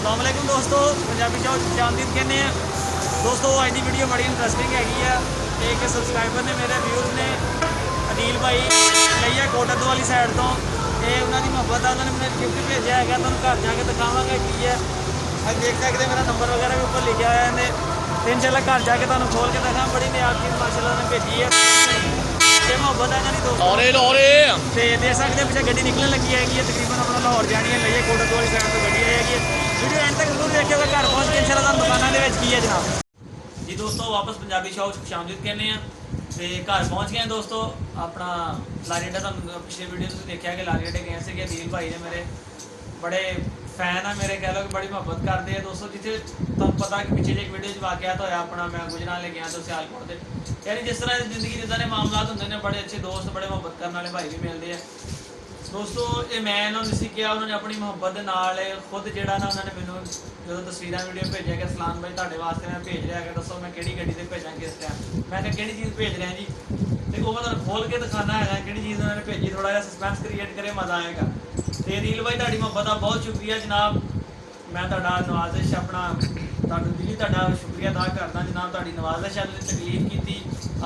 अस्सलाम वालेकुम दोस्तों, पंजाबी चौक चांदीद कहने हैं दोस्तों। आज की वीडियो बड़ी इंटरेस्टिंग हैगी है। एक सबसक्राइबर ने मेरे व्यूज़ ने अदील भाई लई है कोटक वाली साइड तो उन्होंने मुहब्बत है, उन्होंने मैंने गिफ्ट भेजा है। तुम घर जाके दिखावांगा की है। अब देख सकते मेरा नंबर वगैरह भी ऊपर लिखा हुआ है। तो इंशाल्लाह घर जाके तुम खोल के दिखा। बड़ी नयाब चीज़ माशाल्लाह ने भेजी है। ये मुहब्बत है नहीं दोस्तों। देख सकते पिछले गड्डी निकलने लगी हैगी है। तकरीबन अपना लाहौर जानी है लई है कोटक वाली साइड तो गड्डी हैगी है। वीडियो एंड तक जरूर देखिएगा। घर पहुँच के इंशाल्लाह दुकानों के की है जनाब जी। दोस्तों वापस पंजाबी शौक खुशामदीद कहने हैं तो घर पहुँच गए दोस्तों। अपना लारीडा तुम पिछले वीडियो से देखा कि लारीडे गए थे। अदील भाई ने मेरे बड़े फैन है मेरे, कह लो कि बड़ी मुहब्बत करते हैं दोस्तों। जिथे तुम पता कि पिछले एक वीडियो वाकया होया अपना मैं गुजरात ले गया तो सियालकोट से। यानी जिस तरह जिंदगी जिदा ने मामला होंगे ने बड़े अच्छे दोस्त बड़े मुहब्बत करने वाले भाई भी मिलते हैं दोस्तों। ये मैं इन्होंने नहीं किया, उन्होंने अपनी मुहब्बत के नाल खुद जोड़ा ना उन्होंने मैंने जो तस्वीर वीडियो भेजा कि सलाम भाई तुहाडे वास्ते मैं भेज रहा है, दसो मैं किहड़ी गड्डी ते भेजा किस टाइम। मैं कहा किहड़ी चीज़ भेज रहा जी, तो वो मैं तुहानूं खोल के दिखाना है किहड़ी चीज़ उन्होंने भेजी। थोड़ा जिहा सस्पेंस क्रिएट करे, मज़ा आएगा। तो अदील भाई तुहाडी मुहब्बत का बहुत शुक्रिया जनाब। मैं तुहाडा नवाजिश अपना दिली तुहाडा शुक्रिया अदा करदा जनाब। तुहाडी नवाजिश है, तुसीं तकलीफ की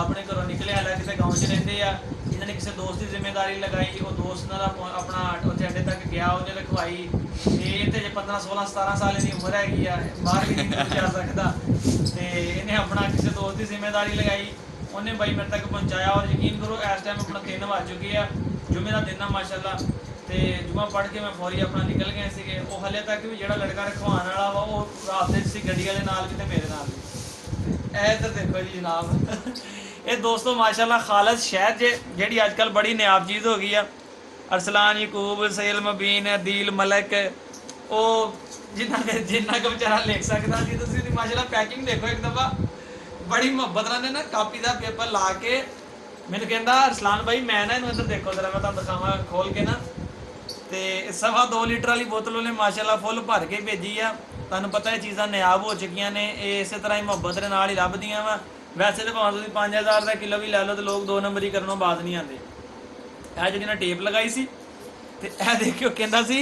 अपने घरों निकले, हालां किसी गाँव च रहिंदे आ। इन्होंने किसी दोस्त की जिम्मेदारी लगाई, वो दोस्त अपना उत्थे अड्डे तक गया, उन्हें लिखवाई। इतने जे 15 16 17 साल की उम्र हैगी आ, बाहर भी नहीं जा सकता। तो इन्हें अपना किसी दोस्त की जिम्मेदारी लगाई, उन्हें भाई मेरे तक पहुँचाया। और यकीन करो इस टाइम अपना 3 बज चुके हैं, जुमे का दिन है माशाल्लाह। तो जुमा पढ़ के मैं फौरी अपना निकल गए थे। वो हले तक भी जो लड़का रखवाने वाला वा वो रात से गड्डी वाले नाल भी तो मेरे नाल भी। इधर देखो जी जनाब ये दोस्तों माशाल्लाह खालस शहर जी अजकल बड़ी नयाब चीज़ हो गई है। अरसलान यकूब सैल मबीन अदील मलक वो जिन्ना का बेचारा लिख सकता जी। तुम माशाल्लाह पैकिंग देखो एक दफ़ा बड़ी मुहब्बत ने ना कापी का पेपर ला के मैंने कहता अरसलान भाई मैं ना इन्हू इधर देखो जरा मैं तुम दिखावा खोल के ना। तो 2.25 लीटर वाली बोतल उन्हें माशाल्लाह फुल भर के भेजी है। तुहानूं पता है चीज़ां नयाब हो चुकी ने, इस तरह ही मुहब्बत के नाल ही लभदियां वा। वैसे तो भावें तुसीं 5000 का किलो भी लै लो तो लोग 2 नंबरी करनों बाज नहीं आते। यह जी टेप लगाई सी तो यह देखियो कहता सी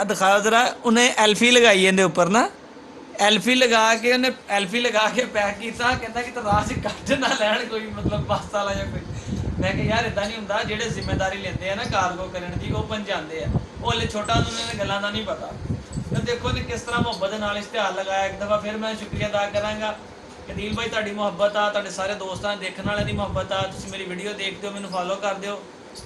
दिखाओ जरा, उन्हें एल्फी लगाई इहदे उपर ना, एल्फी लगा के उन्हें एल्फी लगा के पैक किया। कहता कि तराश कट ना लैन कोई मतलब बस वाला या कोई। मैं कहा यार इदा नहीं होंगे, जेडे जिम्मेदारी लेते हैं ना कार्गो करने की वो पहुँचाते हैं, वो हले छोटा उन्होंने गलों का नहीं पता। तो देखो ने किस तरह मुहब्बत नाल इश्तिहार लगाया। एक दफ़ा फिर मैं शुक्रिया अदा कराँगा अदील भाई तुहाडी मुहब्बत आ, तुहाडे सारे दोस्तों देखने वाले की मुहब्बत आ। तुसीं मेरी वीडियो देखते हो, मैनूं फॉलो कर दिओ।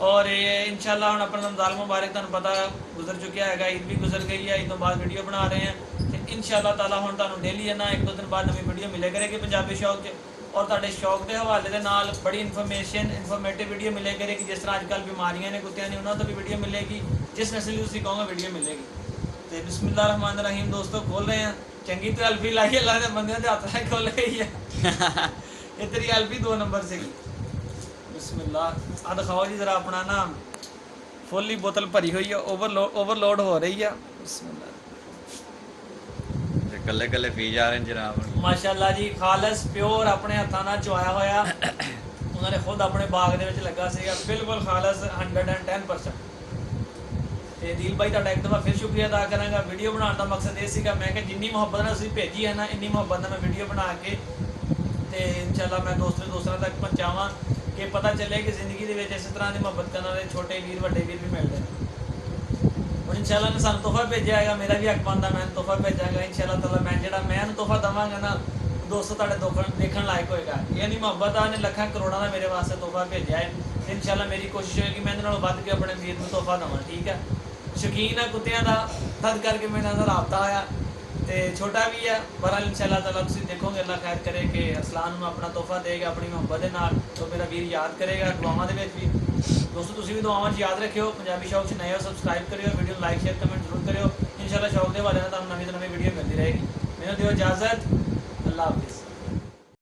और ये इंशाल्लाह हुण अपना रमज़ान मुबारक तुहानूं पता गुजर चुकिया है, ईद भी गुजर गई है, ईद तो बाद वीडियो बना रहे हैं। तो इंशाल्लाह ताला हुण तुहानूं डेली है ना 1-2 दिन बाद नवी वीडियो मिले करेगी पंजाबी शौक च। और तुहाडे शौक के हवाले के नाल बड़ी इन्फॉर्मेटिव वीडियो मिले करेगी। जिस तरह अजकल बीमारियां ने कुत्तियां ने उन्होंने तो भी वीडियो मिलेगी, जिस नस्ल की तुसीं कहोगे वीडियो मिलेगी। तो बिस्मिल्लाह रहमान रहीम दोस्तों खोल रहे हैं। चंगी तो एल्फी लाई अल्लाह के बंदे के हाथ में खुल गई है ये तेरी एल्फी 2 नंबर से बिस्मिल्लाह। आ दिखाओ जी जरा अपना ना फुल ही बोतल भरी हुई है, ओवरलोड हो रही है। बिस्मिल्लाह कल्ले कल्ले पी जा रहे हैं जनाब माशाल्लाह जी। खालस प्योर अपने हत्थों नाल चुआया होया उन्होंने खुद अपने बाग दे विच लगा सीगा, बिल्कुल खालस 110%। तो अदील भाई तुहाडा एक दफ़ा फिर शुक्रिया अदा करांगा। वीडियो बनाने का मकसद ये सीगा, मैं कि जिन्नी मुहब्बत नाल तुसीं भेजी है ना इन्नी मुहब्बत नाल मैं वीडियो बना के तो इंशाल्लाह मैं दोस्तों तक पहुँचावां कि पता चले कि जिंदगी दे विच इस तरह की मुहब्बत करने वाले छोटे वीर वड्डे वीर भी मिलते हैं। और इंशाल्लाह ने सानूं तोहफा भेजा है, मेरा भी हक बनता मैं तोहफा भेजांगा इंशाल्लाह ताला। मैं जो मैं तोहफा देवांगा ना दोस्तों तुहाडे देखने लायक होएगा। ये नहीं मुहब्बत आ, लखां करोड़ों का मेरे वास्ते तोहफा भेजा है। इंशाल्लाह मेरी कोशिश होगी मैं इहदे नालों वध के अपने वीर नूं तोहफा देवां। ठीक है, शौकीन है कुत्तियां दा तद करके मेरे नाल राबता होया तो छोटा भी है। बहरहाल इंशाल्लाह ताला तुसीं देखोगे अल्लाह खैर करे कि अरसलान नूं अपना तोहफा देगा अपनी मुहब्बत के नाल, तो मेरा वीर याद करेगा दुआवां दे विच भी। दोस्तों तुसीं भी दुआवां याद रखियो। पंजाबी शौक नए हो सबसक्राइब करियो, वीडियो लाइक शेयर कमेंट जरूर करियो। इंशाल्लाह शौक के हवाले नाल तुहानूं नवीं तो नवीं वीडियो मिलती रहेगी। मैनूं दिओ इजाज़त, अल्लाह हाफिज़।